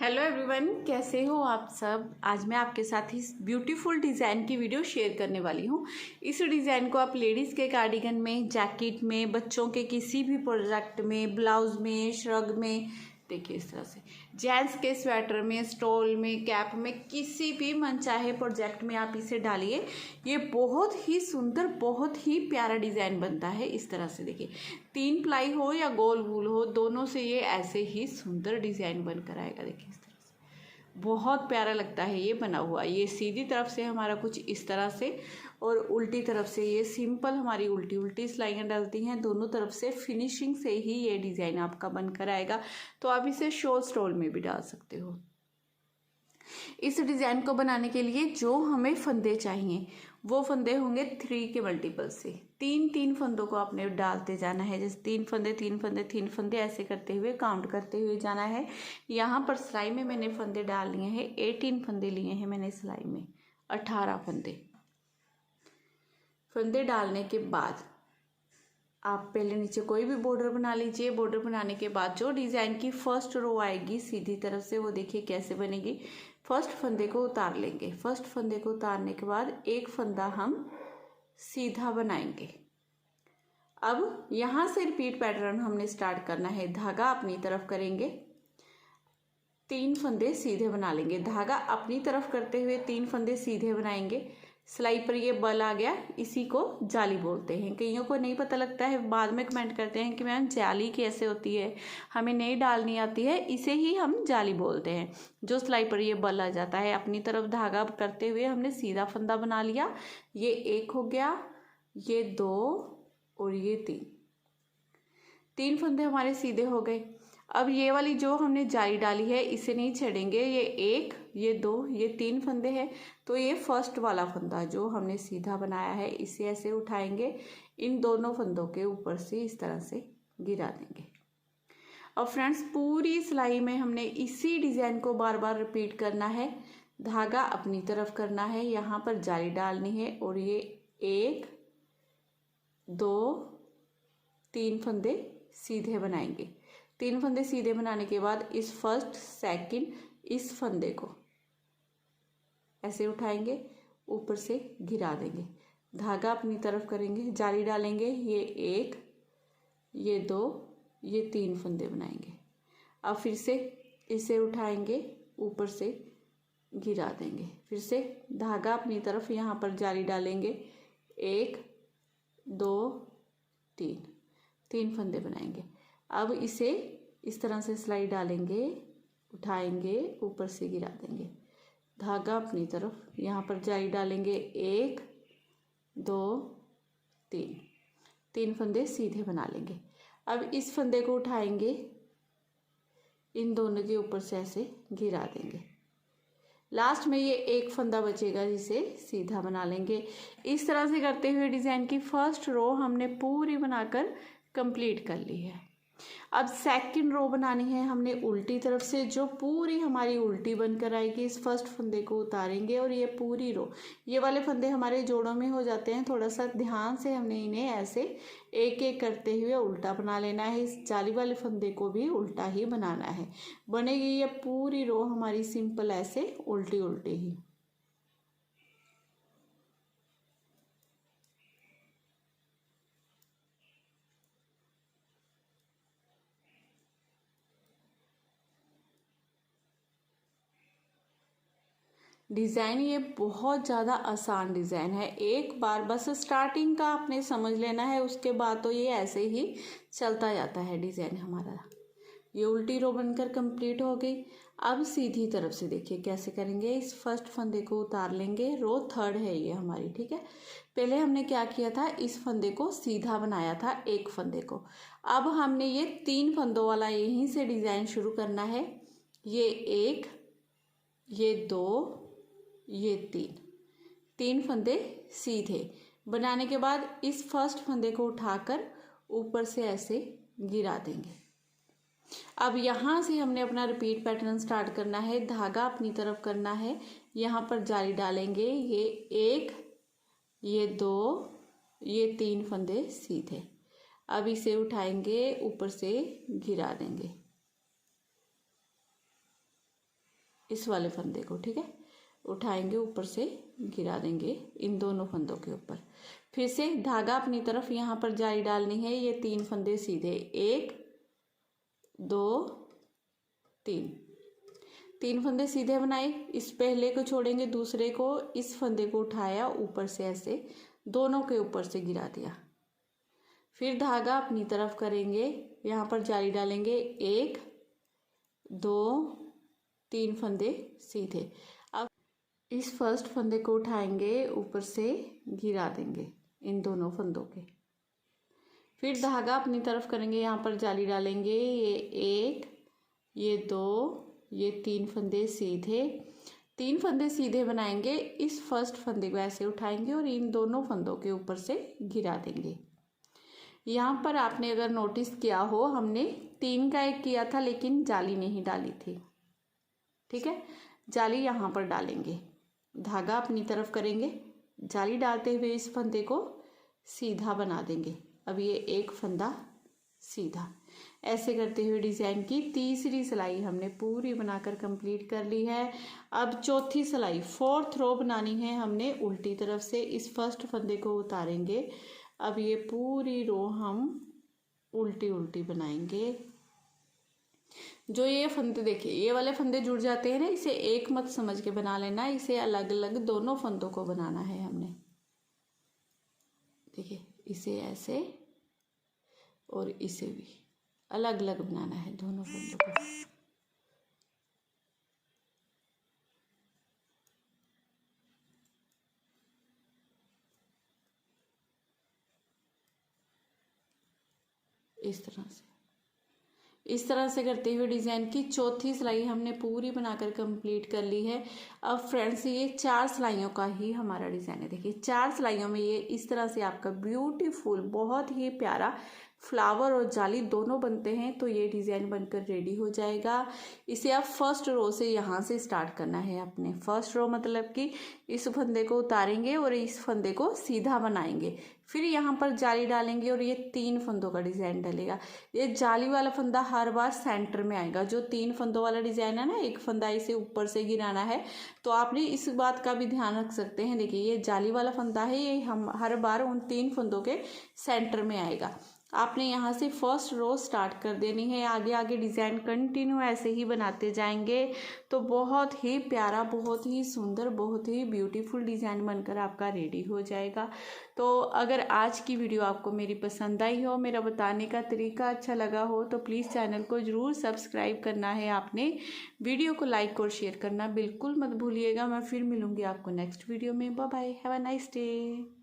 Hello everyone, कैसे हो आप सब। आज मैं आपके साथ इस ब्यूटीफुल डिज़ाइन की वीडियो शेयर करने वाली हूँ। इस डिज़ाइन को आप लेडीज़ के कार्डिगन में, जैकेट में, बच्चों के किसी भी प्रोजेक्ट में, ब्लाउज में, श्रग में, देखिए इस तरह से, जेंट्स के स्वेटर में, स्टोल में, कैप में, किसी भी मनचाहे प्रोजेक्ट में आप इसे डालिए। ये बहुत ही सुंदर, बहुत ही प्यारा डिज़ाइन बनता है। इस तरह से देखिए, 3 प्लाई हो या गोल वूल हो, दोनों से ये ऐसे ही सुंदर डिज़ाइन बनकर आएगा। देखिए इस तरह से बहुत प्यारा लगता है ये बना हुआ। ये सीधी तरफ से हमारा कुछ इस तरह से और उल्टी तरफ से ये सिंपल हमारी उल्टी उल्टी सिलाइयाँ डलती हैं। दोनों तरफ से फिनिशिंग से ही ये डिज़ाइन आपका बनकर आएगा। तो आप इसे शॉल स्टोल में भी डाल सकते हो। इस डिज़ाइन को बनाने के लिए जो हमें फंदे चाहिए वो फंदे होंगे 3 के मल्टीपल से। 3 फंदों को आपने डालते जाना है। जैसे 3 फंदे 3 फंदे 3 फंदे ऐसे करते हुए काउंट करते हुए जाना है। यहाँ पर सिलाई में मैंने फंदे डाल लिए हैं, 18 फंदे लिए हैं मैंने सिलाई में, 18 फंदे डालने के बाद आप पहले नीचे कोई भी बॉर्डर बना लीजिए। बॉर्डर बनाने के बाद जो डिज़ाइन की फर्स्ट रो आएगी सीधी तरफ से, वो देखिए कैसे बनेगी। फर्स्ट फंदे को उतार लेंगे। फर्स्ट फंदे को उतारने के बाद एक फंदा हम सीधा बनाएंगे। अब यहाँ से रिपीट पैटर्न हमने स्टार्ट करना है। धागा अपनी तरफ करेंगे, 3 फंदे सीधे बना लेंगे। धागा अपनी तरफ करते हुए 3 फंदे सीधे बनाएंगे। सिलाई पर ये बल आ गया, इसी को जाली बोलते हैं। कईयों को नहीं पता लगता है, बाद में कमेंट करते हैं कि मैम जाली कैसे होती है, हमें नहीं डालनी आती है। इसे ही हम जाली बोलते हैं। जो सिलाई पर ये बल आ जाता है, अपनी तरफ धागा करते हुए हमने सीधा फंदा बना लिया। ये 1 हो गया, ये 2 और ये 3 फंदे हमारे सीधे हो गए। अब ये वाली जो हमने जाली डाली है इसे नहीं छेड़ेंगे। ये 1, ये 2, ये 3 फंदे हैं। तो ये फर्स्ट वाला फंदा जो हमने सीधा बनाया है, इसे ऐसे उठाएंगे, इन दोनों फंदों के ऊपर से इस तरह से गिरा देंगे। अब फ्रेंड्स, पूरी सिलाई में हमने इसी डिज़ाइन को बार बार रिपीट करना है। धागा अपनी तरफ करना है, यहाँ पर जाली डालनी है और ये 1, 2, 3 फंदे सीधे बनाएंगे। 3 फंदे सीधे बनाने के बाद इस फर्स्ट सेकंड इस फंदे को ऐसे उठाएंगे, ऊपर से गिरा देंगे। धागा अपनी तरफ करेंगे, जाली डालेंगे, ये 1, ये 2, ये 3 फंदे बनाएंगे। अब फिर से इसे उठाएंगे, ऊपर से गिरा देंगे। फिर से धागा अपनी तरफ, यहाँ पर जाली डालेंगे, 1, 2, 3 फंदे बनाएंगे। अब इसे इस तरह से सिलाई डालेंगे, उठाएंगे, ऊपर से गिरा देंगे। धागा अपनी तरफ, यहाँ पर जाली डालेंगे, 1, 2, 3 फंदे सीधे बना लेंगे। अब इस फंदे को उठाएंगे, इन दोनों के ऊपर से ऐसे गिरा देंगे। लास्ट में ये 1 फंदा बचेगा जिसे सीधा बना लेंगे। इस तरह से करते हुए डिज़ाइन की फर्स्ट रो हमने पूरी बनाकर कंप्लीट कर ली है। अब सेकंड रो बनानी है हमने उल्टी तरफ से, जो पूरी हमारी उल्टी बनकर आएगी। इस फर्स्ट फंदे को उतारेंगे और ये पूरी रो, ये वाले फंदे हमारे जोड़ों में हो जाते हैं। थोड़ा सा ध्यान से हमने इन्हें ऐसे एक एक करते हुए उल्टा बना लेना है। इस जाली वाले फंदे को भी उल्टा ही बनाना है। बनेगी ये पूरी रो हमारी सिंपल ऐसे उल्टी उल्टी ही। डिज़ाइन ये बहुत ज़्यादा आसान डिज़ाइन है। एक बार बस स्टार्टिंग का आपने समझ लेना है, उसके बाद तो ये ऐसे ही चलता जाता है डिज़ाइन हमारा। ये उल्टी रो बनकर कंप्लीट हो गई। अब सीधी तरफ से देखिए कैसे करेंगे। इस फर्स्ट फंदे को उतार लेंगे, रो 3rd है ये हमारी, ठीक है। पहले हमने क्या किया था, इस फंदे को सीधा बनाया था, 1 फंदे को। अब हमने ये 3 फंदों वाला यहीं से डिज़ाइन शुरू करना है। ये 1, ये 2, ये 3 फंदे सीधे बनाने के बाद इस फर्स्ट फंदे को उठाकर ऊपर से ऐसे गिरा देंगे। अब यहाँ से हमने अपना रिपीट पैटर्न स्टार्ट करना है। धागा अपनी तरफ करना है, यहाँ पर जाली डालेंगे, ये 1, ये 2, ये 3 फंदे सीधे। अब इसे उठाएंगे, ऊपर से गिरा देंगे। इस वाले फंदे को, ठीक है, उठाएंगे, ऊपर से गिरा देंगे इन दोनों फंदों के ऊपर। फिर से धागा अपनी तरफ यहाँ पर जाली डालनी है। ये 3 फंदे सीधे, 1 2 3 फंदे सीधे बनाए। इस पहले को छोड़ेंगे, दूसरे को, इस फंदे को उठाया, ऊपर से ऐसे दोनों के ऊपर से गिरा दिया। फिर धागा अपनी तरफ करेंगे, यहाँ पर जाली डालेंगे, 1 2 3 फंदे सीधे। अब इस फर्स्ट फंदे को उठाएंगे, ऊपर से गिरा देंगे इन दोनों फंदों के। फिर धागा अपनी तरफ करेंगे, यहाँ पर जाली डालेंगे, ये 1 ये 2 ये 3 फंदे सीधे। 3 फंदे सीधे बनाएंगे। इस फर्स्ट फंदे को ऐसे उठाएंगे और इन दोनों फंदों के ऊपर से गिरा देंगे। यहाँ पर आपने अगर नोटिस किया हो, हमने 3 का एक किया था लेकिन जाली नहीं डाली थी, ठीक है। जाली यहाँ पर डालेंगे, धागा अपनी तरफ करेंगे, जाली डालते हुए इस फंदे को सीधा बना देंगे। अब ये एक फंदा सीधा, ऐसे करते हुए डिज़ाइन की तीसरी सिलाई हमने पूरी बनाकर कंप्लीट कर ली है। अब चौथी सिलाई, 4th रो बनानी है हमने उल्टी तरफ से। इस फर्स्ट फंदे को उतारेंगे। अब ये पूरी रो हम उल्टी उल्टी बनाएंगे। जो ये फंदे देखिए, ये वाले फंदे जुड़ जाते हैं ना, इसे एक मत समझ के बना लेना, इसे अलग अलग दोनों फंदों को बनाना है हमने। देखिए, इसे ऐसे और इसे भी अलग अलग बनाना है दोनों फंदों को। इस तरह से करते हुए डिज़ाइन की चौथी सिलाई हमने पूरी बनाकर कंप्लीट कर ली है। अब फ्रेंड्स, ये 4 सिलाइयों का ही हमारा डिज़ाइन है। देखिए, 4 सिलाइयों में ये इस तरह से आपका ब्यूटीफुल, बहुत ही प्यारा फ्लावर और जाली दोनों बनते हैं। तो ये डिज़ाइन बनकर रेडी हो जाएगा। इसे आप फर्स्ट रो से यहाँ से स्टार्ट करना है अपने। फर्स्ट रो मतलब कि इस फंदे को उतारेंगे और इस फंदे को सीधा बनाएंगे। फिर यहाँ पर जाली डालेंगे और ये 3 फंदों का डिज़ाइन डलेगा। ये जाली वाला फंदा हर बार सेंटर में आएगा। जो 3 फंदों वाला डिज़ाइन है ना, एक फंदा इसे ऊपर से गिराना है, तो आपने इस बात का भी ध्यान रख सकते हैं। देखिए, ये जाली वाला फंदा है, ये हम हर बार उन 3 फंदों के सेंटर में आएगा। आपने यहाँ से फर्स्ट रो स्टार्ट कर देनी है। आगे आगे डिज़ाइन कंटिन्यू ऐसे ही बनाते जाएंगे तो बहुत ही प्यारा, बहुत ही सुंदर, बहुत ही ब्यूटीफुल डिज़ाइन बनकर आपका रेडी हो जाएगा। तो अगर आज की वीडियो आपको मेरी पसंद आई हो, मेरा बताने का तरीका अच्छा लगा हो, तो प्लीज़ चैनल को ज़रूर सब्सक्राइब करना है आपने। वीडियो को लाइक और शेयर करना बिल्कुल मत भूलिएगा। मैं फिर मिलूँगी आपको नेक्स्ट वीडियो में। Bye bye, have a nice day.